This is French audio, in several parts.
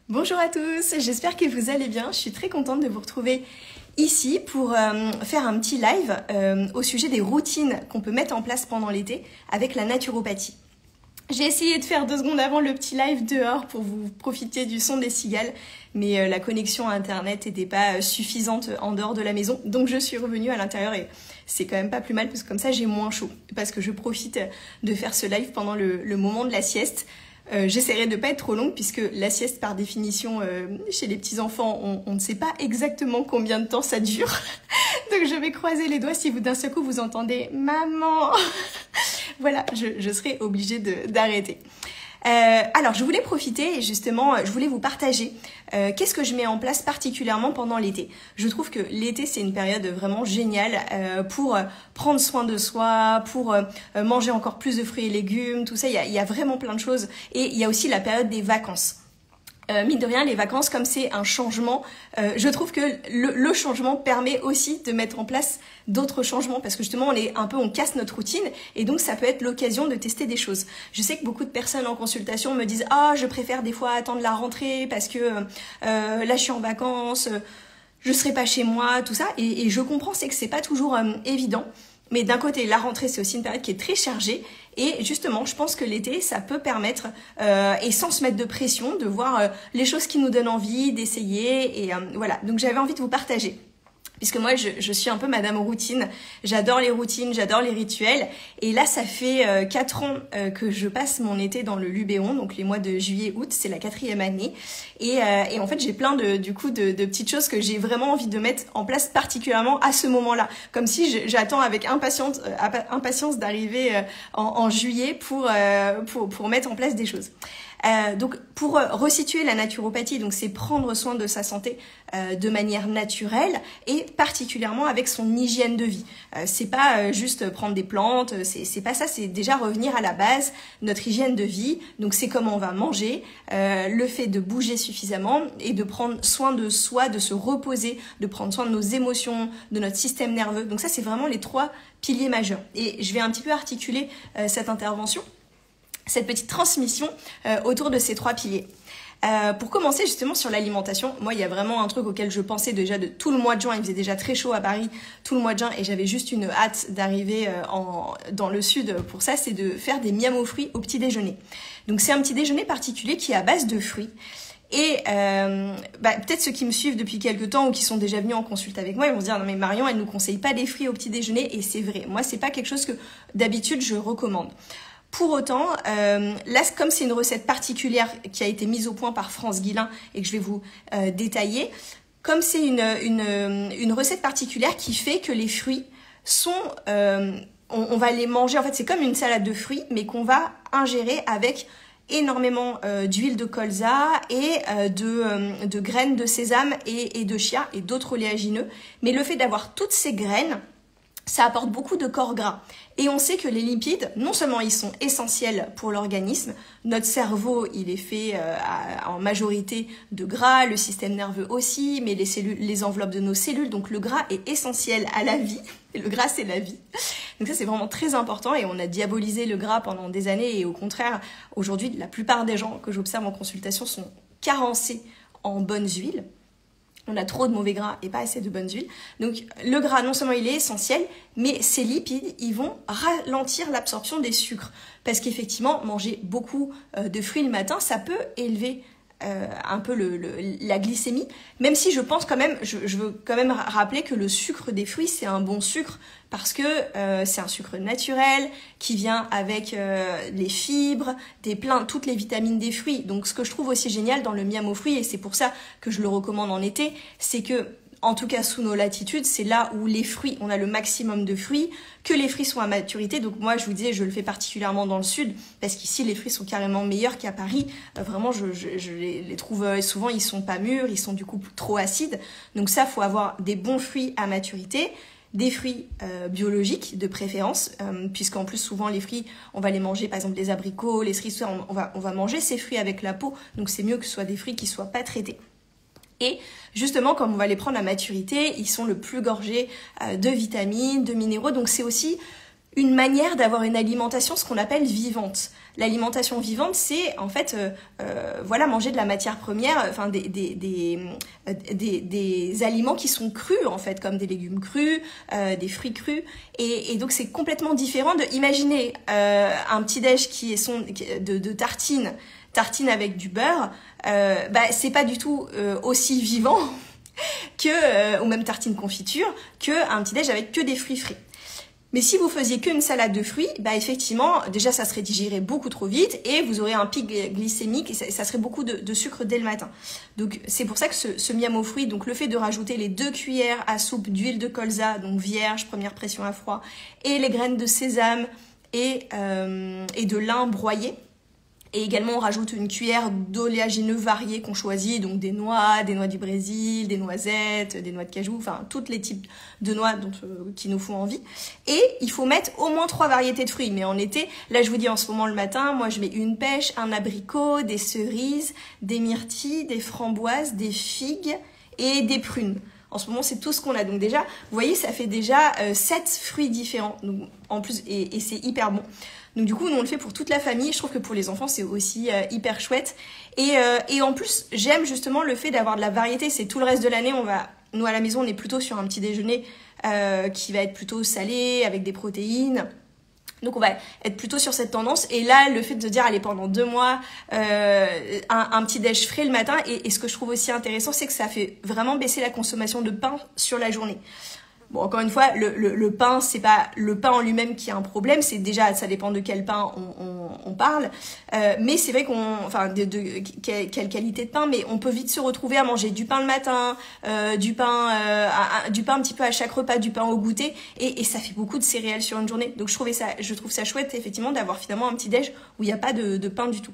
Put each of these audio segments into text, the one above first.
Bonjour à tous, j'espère que vous allez bien. Je suis très contente de vous retrouver ici pour faire un petit live au sujet des routines qu'on peut mettre en place pendant l'été avec la naturopathie. J'ai essayé de faire 2 secondes avant le petit live dehors pour vous profiter du son des cigales, mais la connexion à internet n'était pas suffisante en dehors de la maison, donc je suis revenue à l'intérieur et c'est quand même pas plus mal parce que comme ça j'ai moins chaud, parce que je profite de faire ce live pendant le moment de la sieste. J'essaierai de ne pas être trop longue puisque la sieste par définition chez les petits enfants on ne sait pas exactement combien de temps ça dure donc je vais croiser les doigts si vous d'un seul coup vous entendez maman voilà, je serai obligée d'arrêter. Alors je voulais profiter justement, je voulais vous partager qu'est-ce que je mets en place particulièrement pendant l'été. Je trouve que l'été c'est une période vraiment géniale pour prendre soin de soi, pour manger encore plus de fruits et légumes, tout ça, il y a vraiment plein de choses. Et il y a aussi la période des vacances. Mine de rien, les vacances, comme c'est un changement, je trouve que le changement permet aussi de mettre en place d'autres changements parce que justement on casse notre routine et donc ça peut être l'occasion de tester des choses. Je sais que beaucoup de personnes en consultation me disent je préfère des fois attendre la rentrée parce que là je suis en vacances, je serai pas chez moi, tout ça et je comprends, c'est que c'est pas toujours évident. Mais d'un côté, la rentrée, c'est aussi une période qui est très chargée. Et justement, je pense que l'été, ça peut permettre, et sans se mettre de pression, de voir les choses qui nous donnent envie, d'essayer. Et voilà, donc j'avais envie de vous partager. Puisque moi, je suis un peu madame routine. J'adore les routines, j'adore les rituels. Et là, ça fait 4 ans que je passe mon été dans le Luberon, donc les mois de juillet-août, c'est la 4e année. Et en fait, j'ai plein de petites choses que j'ai vraiment envie de mettre en place, particulièrement à ce moment-là. Comme si j'attends avec impatience d'arriver en juillet pour mettre en place des choses. Donc pour resituer la naturopathie, donc c'est prendre soin de sa santé de manière naturelle et particulièrement avec son hygiène de vie. C'est pas juste prendre des plantes, c'est pas ça, c'est déjà revenir à la base, notre hygiène de vie. Donc c'est comment on va manger, le fait de bouger suffisamment et de prendre soin de soi, de se reposer, de prendre soin de nos émotions, de notre système nerveux. Donc ça c'est vraiment les 3 piliers majeurs. Et je vais un petit peu articuler cette intervention, cette petite transmission autour de ces 3 piliers. Pour commencer justement sur l'alimentation, moi il y a vraiment un truc auquel je pensais déjà de tout le mois de juin, il faisait déjà très chaud à Paris tout le mois de juin et j'avais juste une hâte d'arriver dans le sud pour ça, c'est de faire des miam aux fruits au petit déjeuner. Donc c'est un petit déjeuner particulier qui est à base de fruits. Et peut-être ceux qui me suivent depuis quelques temps ou qui sont déjà venus en consulte avec moi, ils vont se dire non mais Marion elle nous conseille pas des fruits au petit déjeuner et c'est vrai, moi c'est pas quelque chose que d'habitude je recommande. Pour autant, là, comme c'est une recette particulière qui a été mise au point par France Guillain et que je vais vous détailler, comme c'est une recette particulière qui fait que les fruits sont... on va les manger, en fait, c'est comme une salade de fruits, mais qu'on va ingérer avec énormément d'huile de colza et de graines de sésame et de chia et d'autres oléagineux. Mais le fait d'avoir toutes ces graines, ça apporte beaucoup de corps gras. Et on sait que les lipides, non seulement ils sont essentiels pour l'organisme, notre cerveau il est fait en majorité de gras, le système nerveux aussi, mais les enveloppes de nos cellules, donc le gras est essentiel à la vie, et le gras c'est la vie. Donc ça c'est vraiment très important et on a diabolisé le gras pendant des années et au contraire, aujourd'hui la plupart des gens que j'observe en consultation sont carencés en bonnes huiles. On a trop de mauvais gras et pas assez de bonnes huiles. Donc le gras, non seulement il est essentiel, mais ces lipides, ils vont ralentir l'absorption des sucres. Parce qu'effectivement, manger beaucoup de fruits le matin, ça peut élever un peu la glycémie. Même si je pense quand même, je veux quand même rappeler que le sucre des fruits, c'est un bon sucre parce que c'est un sucre naturel qui vient avec les fibres, toutes les vitamines des fruits. Donc ce que je trouve aussi génial dans le miam aux fruits, et c'est pour ça que je le recommande en été, c'est que en tout cas sous nos latitudes, c'est là où les fruits, on a le maximum de fruits, que les fruits sont à maturité. Donc moi, je vous disais, je le fais particulièrement dans le sud, parce qu'ici, les fruits sont carrément meilleurs qu'à Paris. Vraiment, je les trouve souvent, ils sont pas mûrs, ils sont du coup trop acides. Donc ça, faut avoir des bons fruits à maturité, des fruits biologiques de préférence, puisqu'en plus, souvent, les fruits, on va les manger, par exemple, les abricots, les cerises, on va manger ces fruits avec la peau. Donc c'est mieux que ce soit des fruits qui soient pas traités. Et justement, comme on va les prendre à maturité, ils sont le plus gorgés de vitamines, de minéraux. Donc c'est aussi une manière d'avoir une alimentation, ce qu'on appelle vivante. L'alimentation vivante, c'est en fait, voilà, manger de la matière première, enfin des aliments qui sont crus en fait, comme des légumes crus, des fruits crus, et donc c'est complètement différent de imaginer un petit déj qui est de tartines avec du beurre, c'est pas du tout aussi vivant que ou même tartine confiture que un petit déj avec que des fruits frais. Mais si vous faisiez qu'une salade de fruits, effectivement, déjà ça serait digéré beaucoup trop vite et vous aurez un pic glycémique et ça serait beaucoup de sucre dès le matin. Donc c'est pour ça que ce miam aux fruits, donc le fait de rajouter les 2 cuillères à soupe d'huile de colza, donc vierge, première pression à froid, et les graines de sésame et de lin broyé. Et également, on rajoute une cuillère d'oléagineux variés qu'on choisit, donc des noix du Brésil, des noisettes, des noix de cajou, enfin, tous les types de noix qui nous font envie. Et il faut mettre au moins 3 variétés de fruits. Mais en été, là, je vous dis en ce moment le matin, moi, je mets une pêche, un abricot, des cerises, des myrtilles, des framboises, des figues et des prunes. En ce moment, c'est tout ce qu'on a. Donc déjà, vous voyez, ça fait déjà 7 fruits différents. Donc, en plus, et c'est hyper bon. Donc du coup, nous on le fait pour toute la famille. Je trouve que pour les enfants, c'est aussi hyper chouette. Et en plus, j'aime justement le fait d'avoir de la variété. C'est tout le reste de l'année, nous à la maison, on est plutôt sur un petit déjeuner qui va être plutôt salé, avec des protéines. Donc on va être plutôt sur cette tendance. Et là, le fait de dire, allez, pendant 2 mois, un petit déj frais le matin. Et ce que je trouve aussi intéressant, c'est que ça fait vraiment baisser la consommation de pain sur la journée. Bon, encore une fois, le pain, c'est pas le pain en lui-même qui a un problème, c'est déjà, ça dépend de quel pain on parle, mais c'est vrai quelle qualité de pain, mais on peut vite se retrouver à manger du pain le matin, du pain un petit peu à chaque repas, du pain au goûter, et ça fait beaucoup de céréales sur une journée. Donc je trouve ça chouette, effectivement, d'avoir finalement un petit déj où il n'y a pas de pain du tout.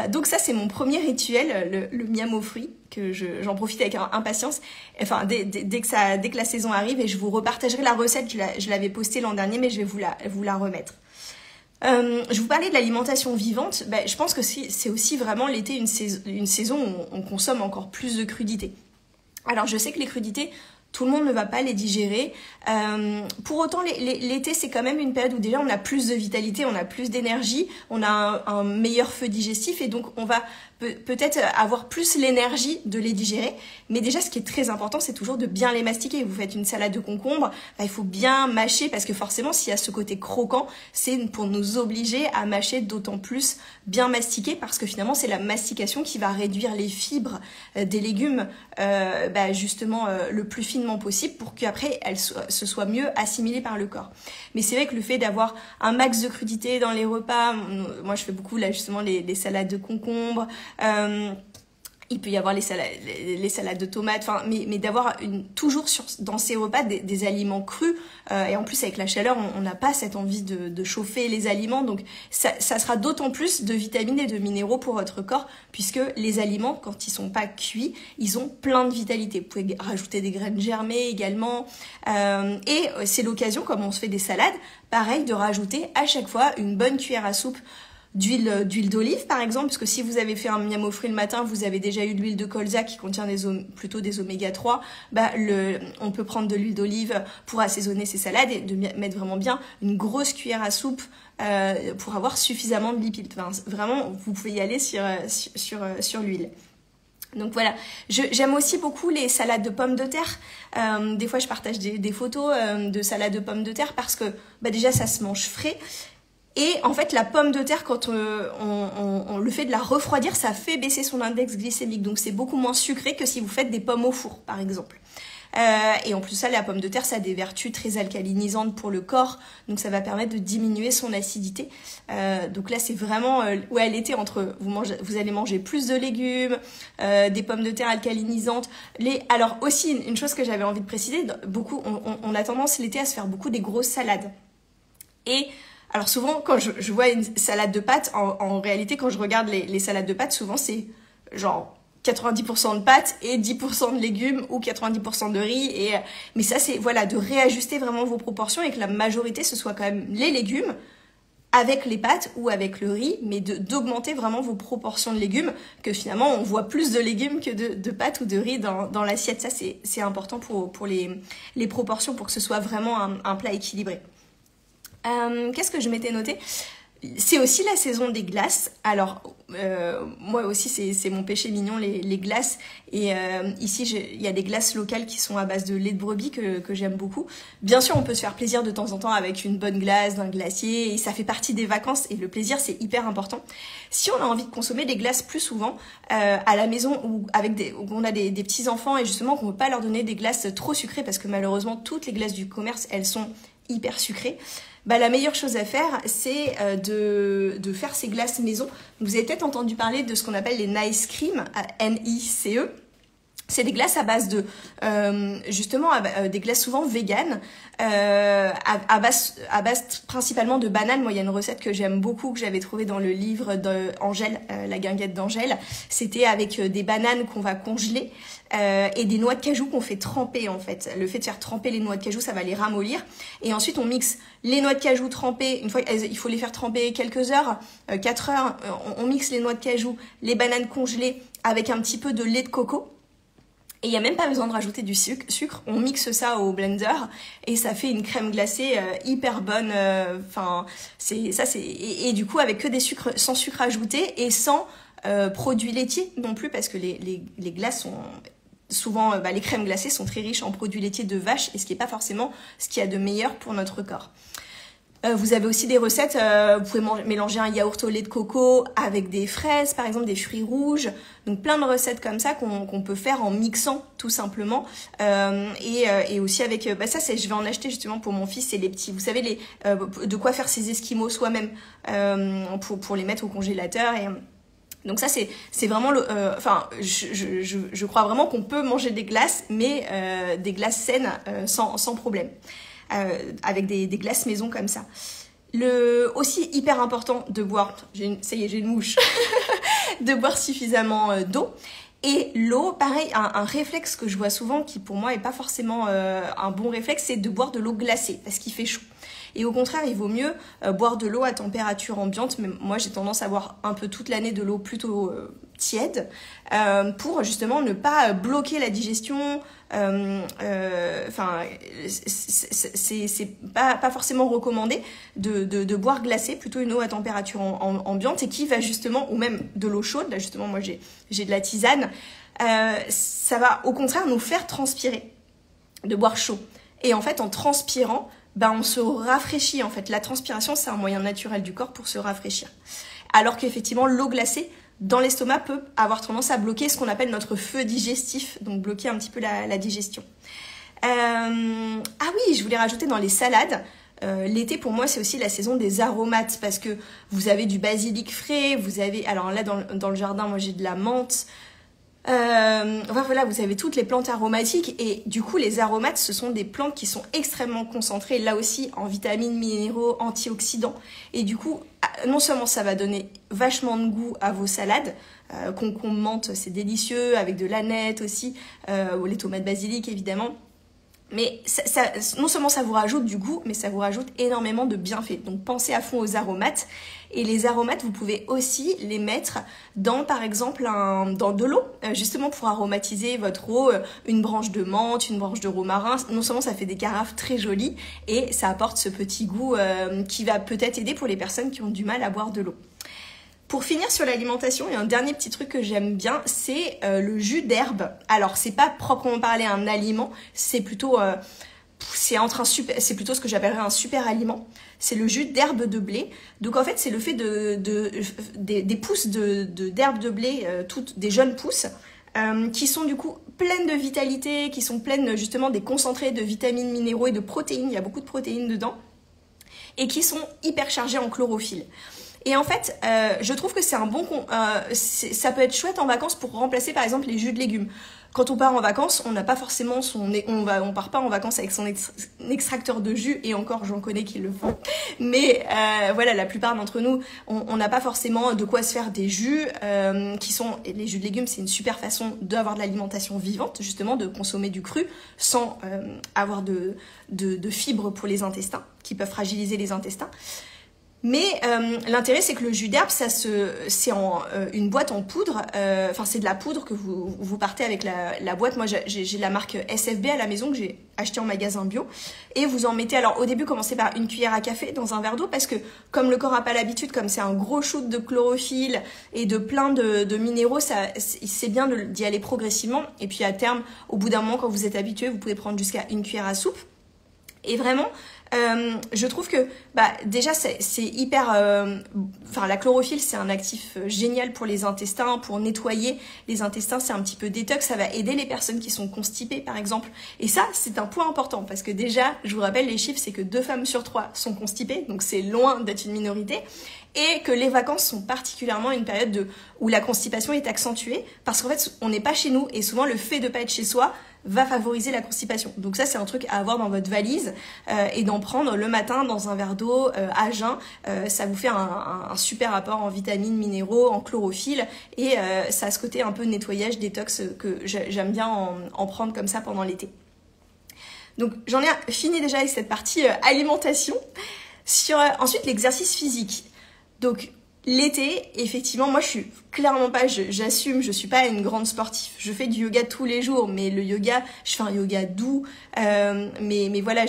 Donc ça, c'est mon premier rituel, le miam aux fruits, que j'en profite avec impatience. Enfin, dès que la saison arrive, et je vous repartagerai la recette. Je l'avais postée l'an dernier, mais je vais vous la remettre. Je vous parlais de l'alimentation vivante. Je pense que c'est aussi vraiment l'été une saison où on consomme encore plus de crudités. Alors, je sais que les crudités, tout le monde ne va pas les digérer. Pour autant, l'été, c'est quand même une période où déjà on a plus de vitalité, on a plus d'énergie, on a un meilleur feu digestif et donc on va peut-être avoir plus l'énergie de les digérer. Mais déjà, ce qui est très important, c'est toujours de bien les mastiquer. Vous faites une salade de concombre, il faut bien mâcher parce que forcément, s'il y a ce côté croquant, c'est pour nous obliger à mâcher d'autant plus bien mastiquer parce que finalement, c'est la mastication qui va réduire les fibres des légumes justement le plus finement possible pour qu'après, se soient mieux assimilées par le corps. Mais c'est vrai que le fait d'avoir un max de crudité dans les repas, moi je fais beaucoup là justement les salades de concombre, il peut y avoir les salades de tomates, mais d'avoir toujours dans ces repas des aliments crus, et en plus avec la chaleur, on n'a pas cette envie de chauffer les aliments, donc ça sera d'autant plus de vitamines et de minéraux pour votre corps, puisque les aliments, quand ils sont pas cuits, ils ont plein de vitalité. Vous pouvez rajouter des graines germées également, et c'est l'occasion, comme on se fait des salades, pareil, de rajouter à chaque fois une bonne cuillère à soupe d'huile d'olive par exemple, parce que si vous avez fait un miam aux fruits le matin, vous avez déjà eu de l'huile de colza qui contient plutôt des oméga 3, on peut prendre de l'huile d'olive pour assaisonner ces salades et de mettre vraiment bien une grosse cuillère à soupe pour avoir suffisamment de lipides. Vraiment, vous pouvez y aller sur l'huile. Donc voilà, j'aime aussi beaucoup les salades de pommes de terre. Des fois, je partage des photos de salades de pommes de terre parce que déjà, ça se mange frais. Et en fait, la pomme de terre, quand on le fait de la refroidir, ça fait baisser son index glycémique. Donc, c'est beaucoup moins sucré que si vous faites des pommes au four, par exemple. Et en plus, ça, la pomme de terre, ça a des vertus très alcalinisantes pour le corps. Donc, ça va permettre de diminuer son acidité. Donc là, c'est vraiment... l'été, vous allez manger plus de légumes, des pommes de terre alcalinisantes. Alors aussi, une chose que j'avais envie de préciser, on a tendance l'été à se faire beaucoup des grosses salades. Et... alors souvent, quand je vois une salade de pâtes, en réalité, quand je regarde les salades de pâtes, souvent c'est genre 90% de pâtes et 10% de légumes ou 90% de riz. Mais ça, c'est de réajuster vraiment vos proportions et que la majorité, ce soit quand même les légumes avec les pâtes ou avec le riz, mais d'augmenter vraiment vos proportions de légumes, que finalement, on voit plus de légumes que de pâtes ou de riz dans l'assiette. Ça, c'est important pour les proportions, pour que ce soit vraiment un plat équilibré. Qu'est-ce que je m'étais noté? C'est aussi la saison des glaces. Alors, moi aussi, c'est mon péché mignon, les glaces. Et ici, il y a des glaces locales qui sont à base de lait de brebis que j'aime beaucoup. Bien sûr, on peut se faire plaisir de temps en temps avec une bonne glace d'un glacier. Et ça fait partie des vacances. Et le plaisir, c'est hyper important. Si on a envie de consommer des glaces plus souvent, à la maison ou où on a des petits-enfants et justement qu'on ne peut pas leur donner des glaces trop sucrées parce que malheureusement, toutes les glaces du commerce, elles sont hyper sucrées. Bah, la meilleure chose à faire, c'est de faire ces glaces maison. Vous avez peut-être entendu parler de ce qu'on appelle les Nice Cream, N-I-C-E. C'est des glaces à base de, justement, des glaces souvent véganes, à base principalement de bananes. Moi, il y a une recette que j'aime beaucoup, que j'avais trouvée dans le livre d'Angèle, la guinguette d'Angèle. C'était avec des bananes qu'on va congeler et des noix de cajou qu'on fait tremper, en fait. Le fait de faire tremper les noix de cajou, ça va les ramollir. Et ensuite, on mixe les noix de cajou trempées. Une fois, il faut les faire tremper quelques heures, 4 heures. On mixe les noix de cajou, les bananes congelées avec un petit peu de lait de coco. Et il n'y a même pas besoin de rajouter du sucre, on mixe ça au blender et ça fait une crème glacée hyper bonne. Et du coup avec que des sucres sans sucre ajouté et sans produits laitiers non plus parce que les glaces sont souvent les crèmes glacées sont très riches en produits laitiers de vache et ce qui n'est pas forcément ce qu'il y a de meilleur pour notre corps. Vous avez aussi des recettes, vous pouvez mélanger un yaourt au lait de coco avec des fraises, par exemple des fruits rouges. Donc plein de recettes comme ça qu'on peut faire en mixant tout simplement. Et aussi avec, je vais en acheter justement pour mon fils, c'est les petits, vous savez, de quoi faire ses esquimaux soi-même pour les mettre au congélateur. Et donc ça c'est vraiment je crois vraiment qu'on peut manger des glaces, mais des glaces saines sans problème. Avec des glaces maison comme ça. Aussi hyper important de boire, j'ai une mouche, de boire suffisamment d'eau. Et l'eau, pareil, un réflexe que je vois souvent qui pour moi est pas forcément un bon réflexe, c'est de boire de l'eau glacée parce qu'il fait chaud. Et au contraire, il vaut mieux boire de l'eau à température ambiante. Mais moi, j'ai tendance à boire un peu toute l'année de l'eau plutôt tiède pour justement ne pas bloquer la digestion. C'est pas forcément recommandé de boire glacé, plutôt une eau à température ambiante et qui va justement, ou même de l'eau chaude. Là, justement, moi, j'ai de la tisane. Ça va au contraire nous faire transpirer, de boire chaud. Et en fait, en transpirant, on se rafraîchit en fait. La transpiration, c'est un moyen naturel du corps pour se rafraîchir. Alors qu'effectivement, l'eau glacée dans l'estomac peut avoir tendance à bloquer ce qu'on appelle notre feu digestif, donc bloquer un petit peu la digestion. Ah oui, je voulais rajouter dans les salades. L'été pour moi c'est aussi la saison des aromates parce que vous avez du basilic frais, vous avez, alors là dans le jardin moi j'ai de la menthe. Voilà, vous avez toutes les plantes aromatiques et du coup les aromates ce sont des plantes qui sont extrêmement concentrées là aussi en vitamines, minéraux, antioxydants et du coup non seulement ça va donner vachement de goût à vos salades, concombre, menthe c'est délicieux avec de l'aneth aussi, les tomates basilic évidemment. Mais non seulement ça vous rajoute du goût, mais ça vous rajoute énormément de bienfaits. Donc pensez à fond aux aromates. Et les aromates, vous pouvez aussi les mettre dans, par exemple, dans de l'eau, justement pour aromatiser votre eau, une branche de menthe, une branche de romarin. Non seulement ça fait des carafes très jolies, et ça apporte ce petit goût qui va peut-être aider pour les personnes qui ont du mal à boire de l'eau. Pour finir sur l'alimentation, il y a un dernier petit truc que j'aime bien, c'est le jus d'herbe. Alors, c'est pas proprement parlé un aliment, c'est plutôt, c'est plutôt ce que j'appellerais un super aliment. C'est le jus d'herbe de blé. Donc en fait, c'est le fait des pousses d'herbe de blé, toutes des jeunes pousses, qui sont du coup pleines de vitalité, qui sont pleines justement des concentrés de vitamines, minéraux et de protéines. Il y a beaucoup de protéines dedans et qui sont hyper chargées en chlorophylle. Et en fait, je trouve que c'est ça peut être chouette en vacances pour remplacer par exemple les jus de légumes. Quand on part en vacances, on n'a pas forcément on part pas en vacances avec son extracteur de jus, et encore j'en connais qui le font. Mais voilà, la plupart d'entre nous, on n'a pas forcément de quoi se faire des jus et les jus de légumes, c'est une super façon d'avoir de l'alimentation vivante, justement de consommer du cru sans avoir de fibres pour les intestins, qui peuvent fragiliser les intestins. Mais l'intérêt, c'est que le jus d'herbe, c'est une boîte en poudre. Enfin, c'est de la poudre que vous partez avec la boîte. Moi, j'ai la marque SFB à la maison que j'ai acheté en magasin bio. Et vous en mettez, alors au début, commencez par une cuillère à café dans un verre d'eau parce que comme le corps n'a pas l'habitude, comme c'est un gros shoot de chlorophylle et de plein de minéraux, c'est bien d'y aller progressivement. Et puis à terme, au bout d'un moment, quand vous êtes habitué, vous pouvez prendre jusqu'à une cuillère à soupe. Et vraiment, je trouve que déjà c'est hyper... Enfin, la chlorophylle, c'est un actif génial pour les intestins, pour nettoyer les intestins, c'est un petit peu détox, ça va aider les personnes qui sont constipées par exemple. Et ça, c'est un point important parce que déjà, je vous rappelle les chiffres, c'est que 2 femmes sur 3 sont constipées, donc c'est loin d'être une minorité. Et que les vacances sont particulièrement une période où la constipation est accentuée parce qu'en fait, on n'est pas chez nous et souvent le fait de ne pas être chez soi va favoriser la constipation. Donc ça, c'est un truc à avoir dans votre valise et d'en prendre le matin dans un verre d'eau à jeun. Ça vous fait un super apport en vitamines, minéraux, en chlorophylle et ça a ce côté un peu nettoyage, détox que j'aime bien en prendre comme ça pendant l'été. Donc j'en ai fini déjà avec cette partie alimentation. Sur ensuite l'exercice physique. Donc l'été, effectivement, moi je suis clairement pas, j'assume, je suis pas une grande sportive. Je fais du yoga tous les jours, mais le yoga, je fais un yoga doux, mais voilà,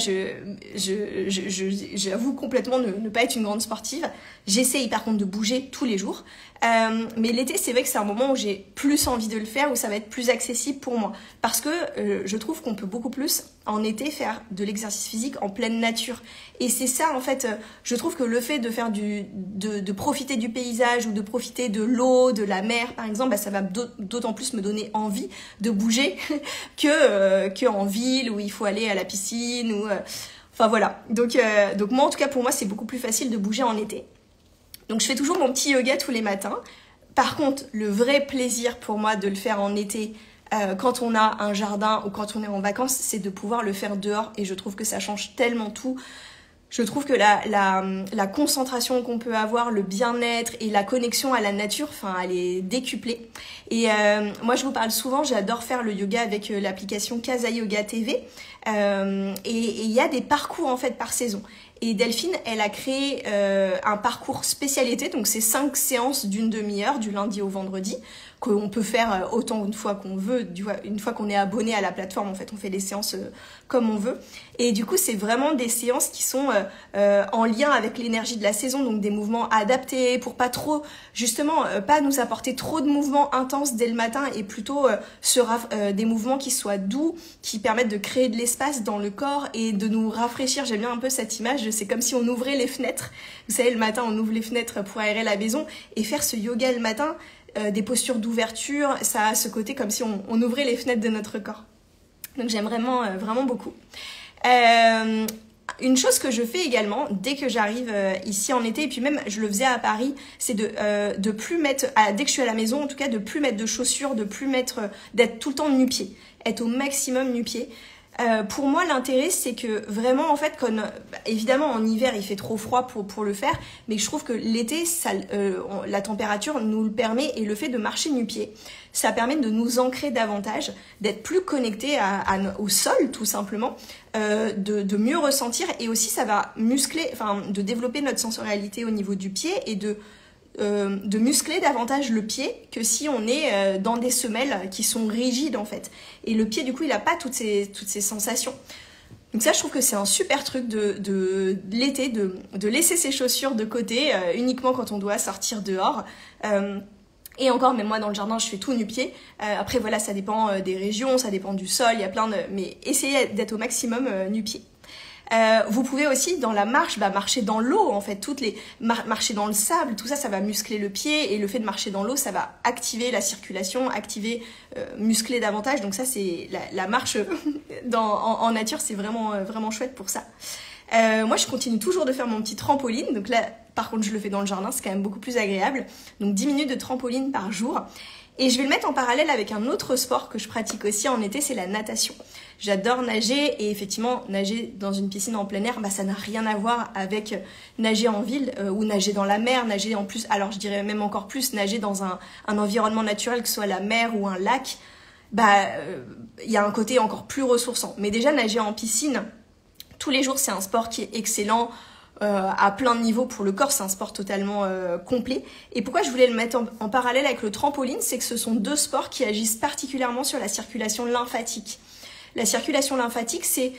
j'avoue complètement ne pas être une grande sportive. J'essaye par contre de bouger tous les jours, mais l'été, c'est vrai que c'est un moment où j'ai plus envie de le faire, où ça va être plus accessible pour moi, parce que je trouve qu'on peut beaucoup plus en été faire de l'exercice physique en pleine nature. Et c'est ça en fait, je trouve que le fait de faire de profiter du paysage ou de profiter de l'eau, de la mer par exemple, ça va d'autant plus me donner envie de bouger que en ville où il faut aller à la piscine ou enfin voilà. Donc moi en tout cas pour moi c'est beaucoup plus facile de bouger en été. Donc je fais toujours mon petit yoga tous les matins. Par contre, le vrai plaisir pour moi de le faire en été, quand on a un jardin ou quand on est en vacances, c'est de pouvoir le faire dehors et je trouve que ça change tellement tout. Je trouve que la concentration qu'on peut avoir, le bien-être et la connexion à la nature, enfin, elle est décuplée. Et moi, je vous parle souvent, j'adore faire le yoga avec l'application Casa Yoga TV. Et il y a des parcours en fait par saison. Et Delphine, elle a créé un parcours spécialité, donc c'est 5 séances d'une demi-heure, du lundi au vendredi, qu'on peut faire autant une fois qu'on veut, une fois qu'on est abonné à la plateforme, en fait, on fait les séances comme on veut. Et du coup, c'est vraiment des séances qui sont en lien avec l'énergie de la saison, donc des mouvements adaptés pour pas trop, justement, pas nous apporter trop de mouvements intenses dès le matin et plutôt des mouvements qui soient doux, qui permettent de créer de l'espace dans le corps et de nous rafraîchir. J'aime bien un peu cette image, c'est comme si on ouvrait les fenêtres. Vous savez, le matin, on ouvre les fenêtres pour aérer la maison et faire ce yoga le matin, des postures d'ouverture, ça a ce côté comme si on ouvrait les fenêtres de notre corps. Donc j'aime vraiment, vraiment beaucoup. Une chose que je fais également dès que j'arrive ici en été, et puis même je le faisais à Paris, c'est de plus mettre, dès que je suis à la maison en tout cas, de plus mettre de chaussures, d'être tout le temps nu-pied, être au maximum nu-pied. Pour moi, l'intérêt, c'est que vraiment, en fait, évidemment, en hiver, il fait trop froid pour le faire, mais je trouve que l'été, la température nous le permet et le fait de marcher nu-pied, ça permet de nous ancrer davantage, d'être plus connectés au sol, tout simplement, de mieux ressentir et aussi ça va muscler, enfin, de développer notre sensorialité au niveau du pied et de muscler davantage le pied que si on est dans des semelles qui sont rigides en fait. Et le pied du coup il n'a pas toutes ces sensations. Donc ça je trouve que c'est un super truc de l'été, de laisser ses chaussures de côté uniquement quand on doit sortir dehors. Et encore, même moi dans le jardin je fais tout nu-pied. Après voilà, ça dépend des régions, ça dépend du sol, il y a plein de... Mais essayez d'être au maximum nu-pied. Vous pouvez aussi dans la marche marcher dans l'eau en fait, marcher dans le sable, tout ça, ça va muscler le pied et le fait de marcher dans l'eau, ça va activer la circulation, muscler davantage. Donc ça c'est la marche en nature, c'est vraiment vraiment chouette pour ça. Moi je continue toujours de faire mon petit trampoline, donc là par contre je le fais dans le jardin, c'est quand même beaucoup plus agréable. Donc 10 minutes de trampoline par jour. Et je vais le mettre en parallèle avec un autre sport que je pratique aussi en été, c'est la natation. J'adore nager et effectivement, nager dans une piscine en plein air, ça n'a rien à voir avec nager en ville ou nager dans la mer, nager en plus, alors je dirais même encore plus, nager dans un environnement naturel, que ce soit la mer ou un lac, y a un côté encore plus ressourçant. Mais déjà, nager en piscine, tous les jours, c'est un sport qui est excellent. à plein de niveaux pour le corps, c'est un sport totalement complet. Et pourquoi je voulais le mettre en parallèle avec le trampoline, c'est que ce sont deux sports qui agissent particulièrement sur la circulation lymphatique. La circulation lymphatique, c'est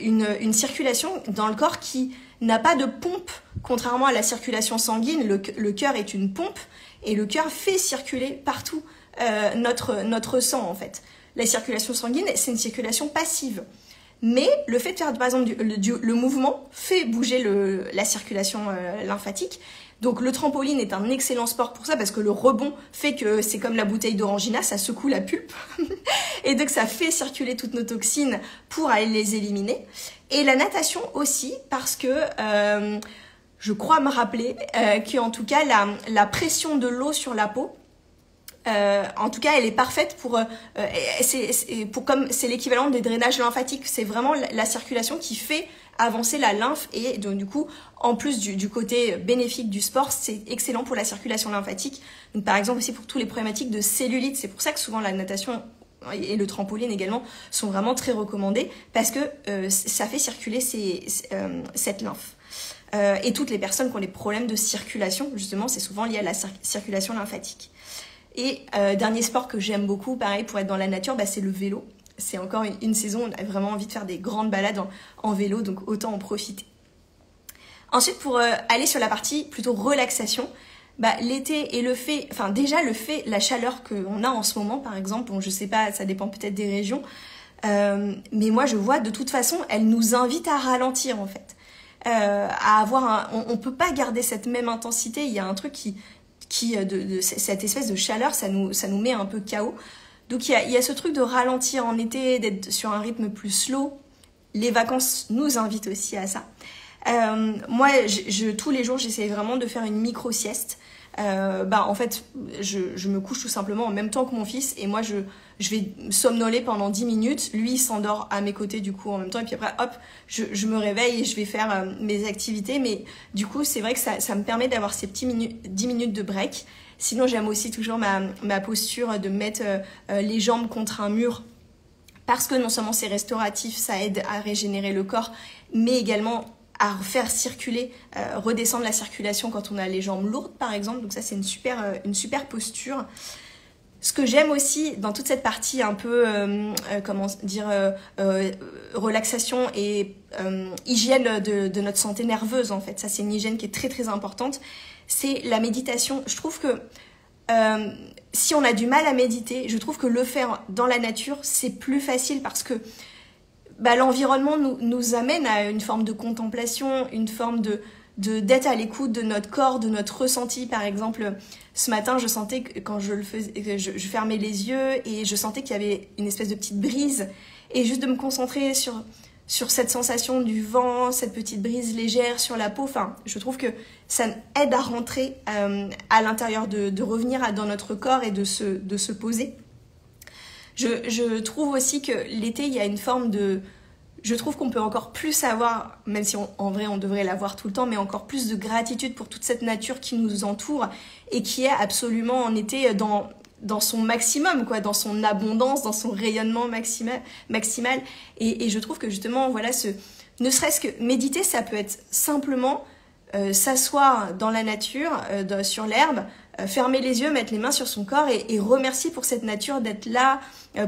une circulation dans le corps qui n'a pas de pompe, contrairement à la circulation sanguine. Le cœur est une pompe et le cœur fait circuler partout notre sang en fait. La circulation sanguine, c'est une circulation passive. Mais le fait de faire par exemple le mouvement fait bouger la circulation lymphatique. Donc le trampoline est un excellent sport pour ça parce que le rebond fait que c'est comme la bouteille d'orangina, ça secoue la pulpe et donc ça fait circuler toutes nos toxines pour aller les éliminer. Et la natation aussi parce que je crois me rappeler qu'en tout cas la pression de l'eau sur la peau, en tout cas elle est parfaite comme c'est l'équivalent des drainages lymphatiques, c'est vraiment la circulation qui fait avancer la lymphe et donc du coup en plus du côté bénéfique du sport, c'est excellent pour la circulation lymphatique. Donc par exemple aussi pour toutes les problématiques de cellulite, c'est pour ça que souvent la natation et le trampoline également sont vraiment très recommandés parce que ça fait circuler cette lymphe. Et toutes les personnes qui ont des problèmes de circulation, justement, c'est souvent lié à la circulation lymphatique. Et dernier sport que j'aime beaucoup, pareil, pour être dans la nature, c'est le vélo. C'est encore une saison, on a vraiment envie de faire des grandes balades en vélo, donc autant en profiter. Ensuite, pour aller sur la partie plutôt relaxation, l'été et la chaleur qu'on a en ce moment, par exemple, bon, je sais pas, ça dépend peut-être des régions, mais moi je vois de toute façon, elle nous invite à ralentir en fait. À avoir on peut pas garder cette même intensité, il y a un truc de cette espèce de chaleur, ça nous met un peu KO. Donc il y a ce truc de ralentir en été, d'être sur un rythme plus slow. Les vacances nous invitent aussi à ça. Moi, tous les jours, j'essaie vraiment de faire une micro-sieste. En fait, je me couche tout simplement en même temps que mon fils et moi, je vais somnoler pendant 10 minutes. Lui, il s'endort à mes côtés du coup en même temps et puis après, hop, je me réveille et je vais faire mes activités. Mais du coup, c'est vrai que ça me permet d'avoir ces 10 minutes de break. Sinon, j'aime aussi toujours ma posture de mettre les jambes contre un mur parce que non seulement c'est restauratif, ça aide à régénérer le corps, mais également à faire circuler, redescendre la circulation quand on a les jambes lourdes par exemple. Donc ça, c'est une super posture. Ce que j'aime aussi dans toute cette partie un peu, relaxation et hygiène de notre santé nerveuse en fait. Ça, c'est une hygiène qui est très très importante. C'est la méditation. Je trouve que si on a du mal à méditer, je trouve que le faire dans la nature, c'est plus facile parce que l'environnement nous amène à une forme de contemplation, une forme d'être à l'écoute de notre corps, de notre ressenti. Par exemple, ce matin, je sentais que quand je le faisais, que je fermais les yeux et je sentais qu'il y avait une espèce de petite brise. Et juste de me concentrer sur cette sensation du vent, cette petite brise légère sur la peau, je trouve que ça aide à rentrer à l'intérieur, de revenir dans notre corps et de se poser. Je trouve aussi que l'été, il y a une forme de... Je trouve qu'on peut encore plus avoir, même si en vrai on devrait l'avoir tout le temps, mais encore plus de gratitude pour toute cette nature qui nous entoure et qui est absolument en été dans son maximum, quoi, dans son abondance, dans son rayonnement maximal. Et je trouve que justement, voilà, ne serait-ce que méditer, ça peut être simplement s'asseoir dans la nature, sur l'herbe, fermer les yeux, mettre les mains sur son corps et remercier pour cette nature d'être là,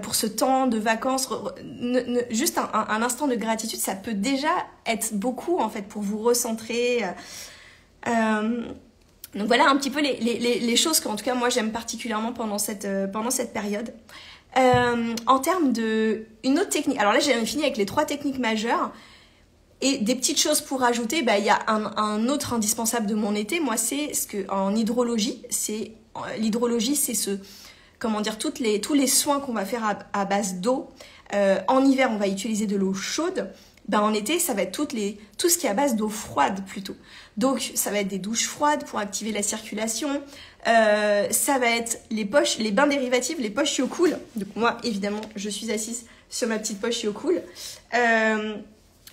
pour ce temps de vacances. Juste un instant de gratitude, ça peut déjà être beaucoup en fait pour vous recentrer. Donc voilà un petit peu les choses qu'en tout cas moi j'aime particulièrement pendant cette période. En termes une autre technique, alors là j'ai fini avec les 3 techniques majeures. Et des petites choses pour rajouter, il y a un autre indispensable de mon été, moi c'est en hydrologie, l'hydrologie c'est tous les soins qu'on va faire à base d'eau. En hiver on va utiliser de l'eau chaude, en été ça va être tout ce qui est à base d'eau froide plutôt. Donc ça va être des douches froides pour activer la circulation, ça va être les bains dérivatifs, les poches Yocool. Donc moi évidemment je suis assise sur ma petite poche Yocool.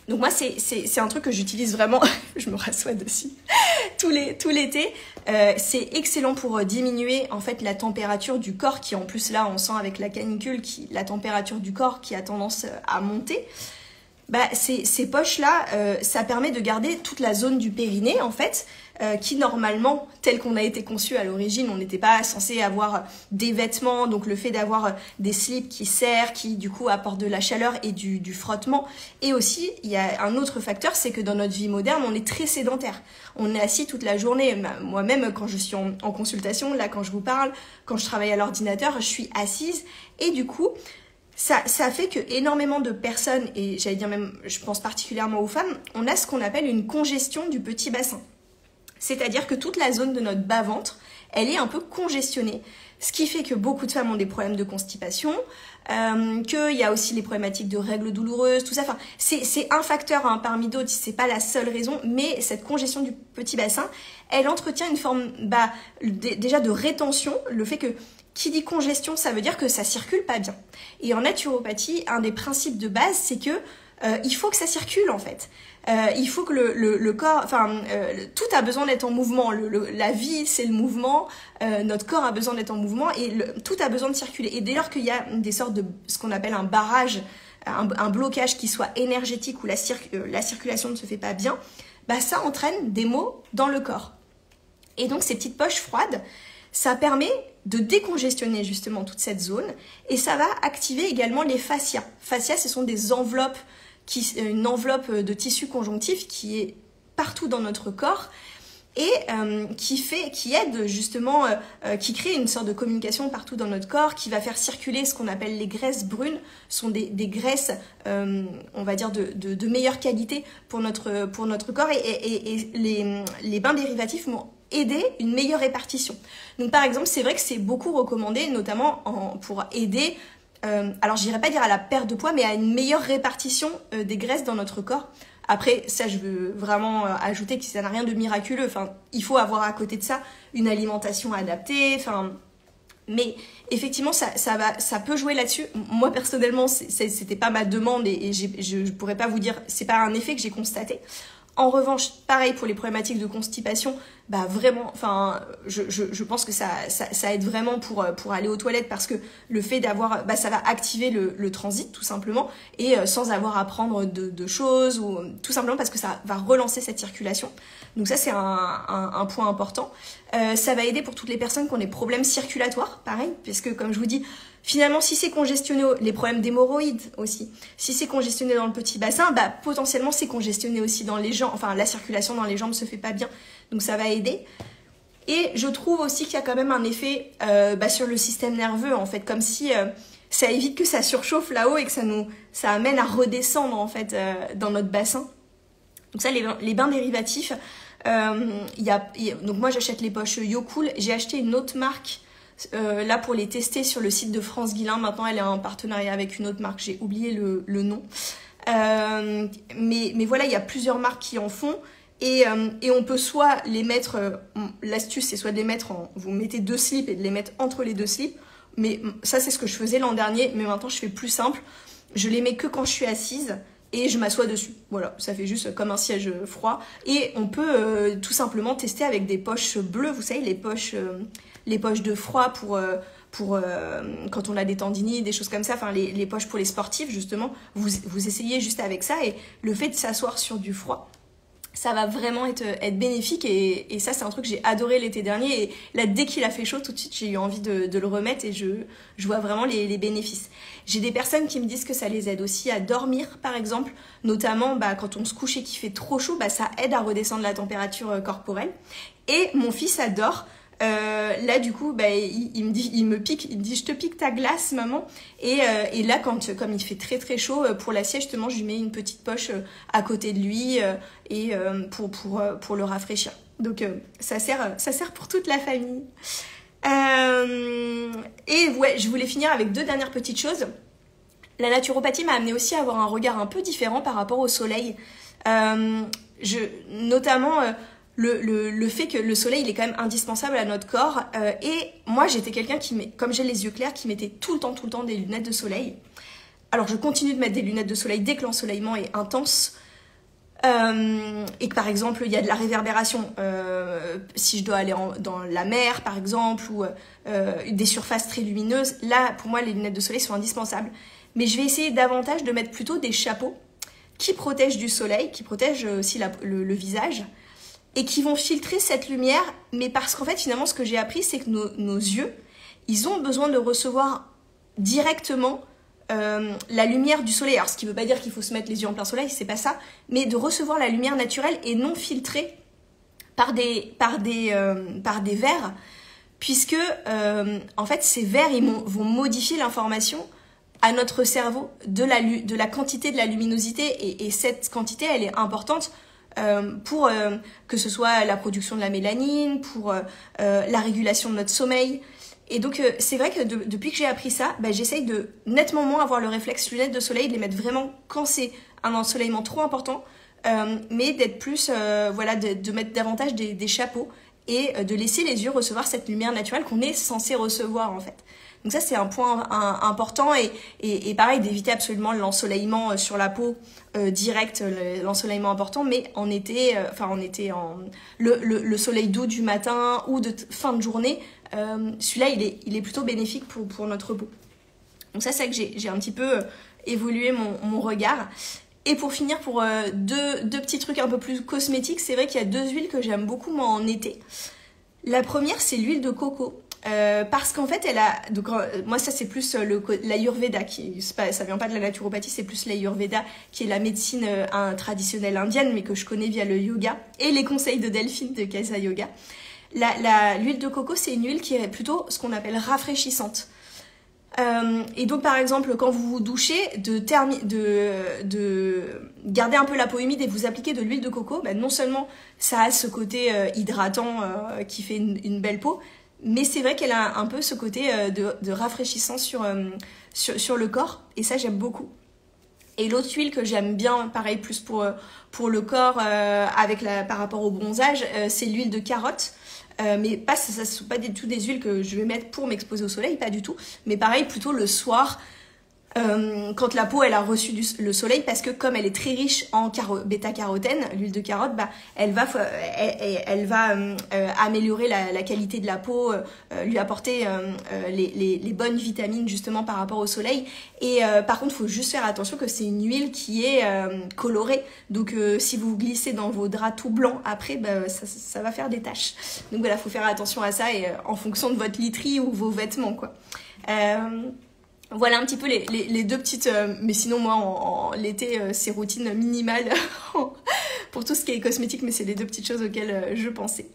Donc moi, c'est un truc que j'utilise vraiment, je me rassois dessus, tout l'été. C'est excellent pour diminuer en fait la température du corps qui en plus là, on sent avec la canicule, la température du corps qui a tendance à monter. Ces poches-là, ça permet de garder toute la zone du périnée, en fait, qui normalement, tel qu'on a été conçu à l'origine, on n'était pas censé avoir des vêtements, donc le fait d'avoir des slips qui serrent, qui du coup apportent de la chaleur et du frottement. Et aussi, il y a un autre facteur, c'est que dans notre vie moderne, on est très sédentaire. On est assis toute la journée. Moi-même, quand je suis en consultation, là, quand je vous parle, quand je travaille à l'ordinateur, je suis assise. Et du coup, ça fait que énormément de personnes, et j'allais dire même, je pense particulièrement aux femmes, on a ce qu'on appelle une congestion du petit bassin. C'est-à-dire que toute la zone de notre bas-ventre, elle est un peu congestionnée. Ce qui fait que beaucoup de femmes ont des problèmes de constipation, qu'il y a aussi les problématiques de règles douloureuses, tout ça. Enfin, c'est un facteur parmi d'autres, c'est pas la seule raison, mais cette congestion du petit bassin, elle entretient une forme déjà de rétention, le fait que qui dit congestion, ça veut dire que ça circule pas bien. Et en naturopathie, un des principes de base, c'est que il faut que ça circule en fait. Il faut que le corps, tout a besoin d'être en mouvement. La vie, c'est le mouvement. Notre corps a besoin d'être en mouvement et tout a besoin de circuler. Et dès lors qu'il y a des sortes de ce qu'on appelle un barrage, un blocage qui soit énergétique où la circulation ne se fait pas bien, ça entraîne des maux dans le corps. Et donc ces petites poches froides, ça permet de décongestionner justement toute cette zone et ça va activer également les fascias. Fascias, ce sont des enveloppes, une enveloppe de tissu conjonctif qui est partout dans notre corps et qui aide justement, qui crée une sorte de communication partout dans notre corps, qui va faire circuler ce qu'on appelle les graisses brunes, ce sont des graisses, on va dire, de meilleure qualité pour notre corps et les bains dérivatifs vont aider une meilleure répartition. Donc par exemple, c'est vrai que c'est beaucoup recommandé, notamment pour aider, alors je dirais pas dire à la perte de poids, mais à une meilleure répartition des graisses dans notre corps. Après, ça, je veux vraiment ajouter que ça n'a rien de miraculeux. Enfin, il faut avoir à côté de ça une alimentation adaptée. Enfin, mais effectivement, ça peut jouer là-dessus. Moi, personnellement, c'était pas ma demande et je pourrais pas vous dire, c'est pas un effet que j'ai constaté. En revanche, pareil pour les problématiques de constipation, vraiment, enfin, je pense que ça aide vraiment pour aller aux toilettes parce que le fait d'avoir, ça va activer le transit tout simplement et sans avoir à prendre de choses ou tout simplement parce que ça va relancer cette circulation. Donc ça, c'est un point important. Ça va aider pour toutes les personnes qui ont des problèmes circulatoires, pareil, puisque comme je vous dis, finalement, si c'est congestionné, les problèmes d'hémorroïdes aussi, si c'est congestionné dans le petit bassin, potentiellement c'est congestionné aussi dans les jambes, enfin la circulation dans les jambes se fait pas bien, donc ça va aider. Et je trouve aussi qu'il y a quand même un effet sur le système nerveux, en fait, comme si ça évite que ça surchauffe là-haut et que ça amène à redescendre en fait dans notre bassin. Donc ça, les bains dérivatifs, donc moi j'achète les poches YoCool, j'ai acheté une autre marque là pour les tester sur le site de France Guillain. Maintenant elle est en partenariat avec une autre marque, j'ai oublié le nom, mais voilà, il y a plusieurs marques qui en font et on peut soit les mettre, l'astuce c'est soit de les mettre vous mettez 2 slips et de les mettre entre les 2 slips, mais ça c'est ce que je faisais l'an dernier, mais maintenant je fais plus simple, je les mets que quand je suis assise et je m'assois dessus. Voilà, ça fait juste comme un siège froid. Et on peut tout simplement tester avec des poches bleues, vous savez, les poches de froid pour quand on a des tendinites, des choses comme ça, enfin les poches pour les sportifs justement, vous essayez juste avec ça et le fait de s'asseoir sur du froid, ça va vraiment être bénéfique et ça c'est un truc que j'ai adoré l'été dernier et là dès qu'il a fait chaud tout de suite j'ai eu envie de le remettre et je vois vraiment les bénéfices. J'ai des personnes qui me disent que ça les aide aussi à dormir par exemple, notamment quand on se couche et qu'il fait trop chaud, ça aide à redescendre la température corporelle et mon fils adore. Là du coup il me pique, il me dit je te pique ta glace maman et là comme il fait très très chaud pour la sieste justement je lui mets une petite poche à côté de lui et pour le rafraîchir, donc ça sert pour toute la famille. Et ouais, je voulais finir avec 2 dernières petites choses. La naturopathie m'a amené aussi à avoir un regard un peu différent par rapport au soleil, notamment le fait que le soleil il est quand même indispensable à notre corps et moi j'étais quelqu'un comme j'ai les yeux clairs, qui mettait tout le temps des lunettes de soleil. Alors je continue de mettre des lunettes de soleil dès que l'ensoleillement est intense et que par exemple il y a de la réverbération, si je dois aller dans la mer par exemple ou des surfaces très lumineuses, là pour moi les lunettes de soleil sont indispensables. Mais je vais essayer davantage de mettre plutôt des chapeaux qui protègent du soleil, qui protègent aussi le visage, et qui vont filtrer cette lumière, mais parce qu'en fait, finalement, ce que j'ai appris, c'est que nos yeux, ils ont besoin de recevoir directement la lumière du soleil. Alors, ce qui ne veut pas dire qu'il faut se mettre les yeux en plein soleil, c'est pas ça, mais de recevoir la lumière naturelle et non filtrée par des verres, puisque en fait, ces verres ils vont modifier l'information à notre cerveau de la quantité de la luminosité, et cette quantité, elle est importante pour que ce soit la production de la mélanine, pour la régulation de notre sommeil. Et donc, c'est vrai que depuis que j'ai appris ça, j'essaye de nettement moins avoir le réflexe lunettes de soleil, de les mettre vraiment quand c'est un ensoleillement trop important, mais d'être plus, de mettre davantage des chapeaux et de laisser les yeux recevoir cette lumière naturelle qu'on est censé recevoir en fait. Donc ça, c'est un point important, et pareil, d'éviter absolument l'ensoleillement sur la peau direct, l'ensoleillement important, mais en été, le soleil doux du matin ou de fin de journée, celui-là, il est plutôt bénéfique pour notre peau. Donc ça, c'est vrai que j'ai un petit peu évolué mon regard. Et pour finir, pour deux petits trucs un peu plus cosmétiques, c'est vrai qu'il y a 2 huiles que j'aime beaucoup moi en été. La première, c'est l'huile de coco. Parce qu'en fait, moi ça c'est plus l'Ayurveda, ça vient pas de la naturopathie, c'est plus l'Ayurveda qui est la médecine traditionnelle indienne, mais que je connais via le yoga et les conseils de Delphine de Casa Yoga. L'huile de coco, c'est une huile qui est plutôt ce qu'on appelle rafraîchissante. Et donc par exemple, quand vous vous douchez, de garder un peu la peau humide et vous appliquer de l'huile de coco, non seulement ça a ce côté hydratant qui fait une belle peau, mais c'est vrai qu'elle a un peu ce côté de rafraîchissant sur le corps, et ça j'aime beaucoup. Et l'autre huile que j'aime bien, pareil plus pour le corps par rapport au bronzage, c'est l'huile de carotte. Mais ça ne sont pas du tout des huiles que je vais mettre pour m'exposer au soleil, pas du tout. Mais pareil, plutôt le soir, quand la peau elle a reçu le soleil, parce que comme elle est très riche en bêta-carotène, l'huile de carotte, elle va améliorer la qualité de la peau, lui apporter les bonnes vitamines justement par rapport au soleil. Et par contre, il faut juste faire attention que c'est une huile qui est colorée. Donc si vous glissez dans vos draps tout blancs après, ça va faire des taches. Donc voilà, il faut faire attention à ça, et en fonction de votre literie ou vos vêtements, quoi. Voilà un petit peu les 2 petites... mais sinon, moi, en l'été, c'est routine minimale pour tout ce qui est cosmétique, mais c'est les 2 petites choses auxquelles je pensais.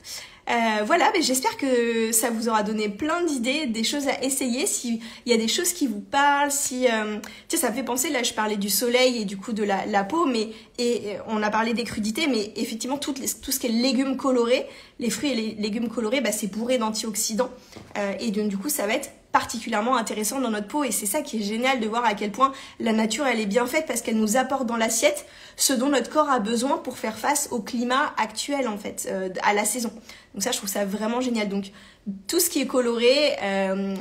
Voilà, j'espère que ça vous aura donné plein d'idées, des choses à essayer. S'il y a des choses qui vous parlent, si... tu sais, ça me fait penser, là, je parlais du soleil et du coup de la peau, et on a parlé des crudités, mais effectivement, tout ce qui est légumes colorés, les fruits et les légumes colorés, c'est bourré d'antioxydants. Et du coup, ça va être particulièrement intéressant dans notre peau, et c'est ça qui est génial de voir à quel point la nature elle est bien faite, parce qu'elle nous apporte dans l'assiette ce dont notre corps a besoin pour faire face au climat actuel en fait, à la saison. Donc ça, je trouve ça vraiment génial. Donc tout ce qui est coloré,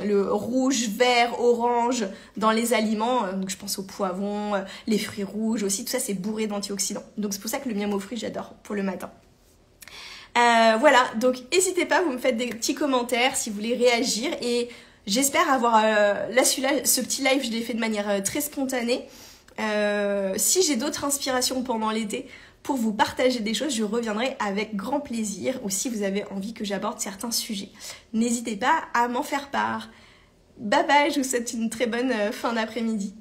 le rouge, vert, orange dans les aliments, donc je pense au poivron, les fruits rouges aussi, tout ça c'est bourré d'antioxydants. Donc c'est pour ça que le miam aux fruits j'adore pour le matin. Voilà, donc n'hésitez pas, vous me faites des petits commentaires si vous voulez réagir, et j'espère avoir... ce petit live, je l'ai fait de manière très spontanée. Si j'ai d'autres inspirations pendant l'été pour vous partager des choses, je reviendrai avec grand plaisir, ou si vous avez envie que j'aborde certains sujets. N'hésitez pas à m'en faire part. Bye bye, je vous souhaite une très bonne fin d'après-midi.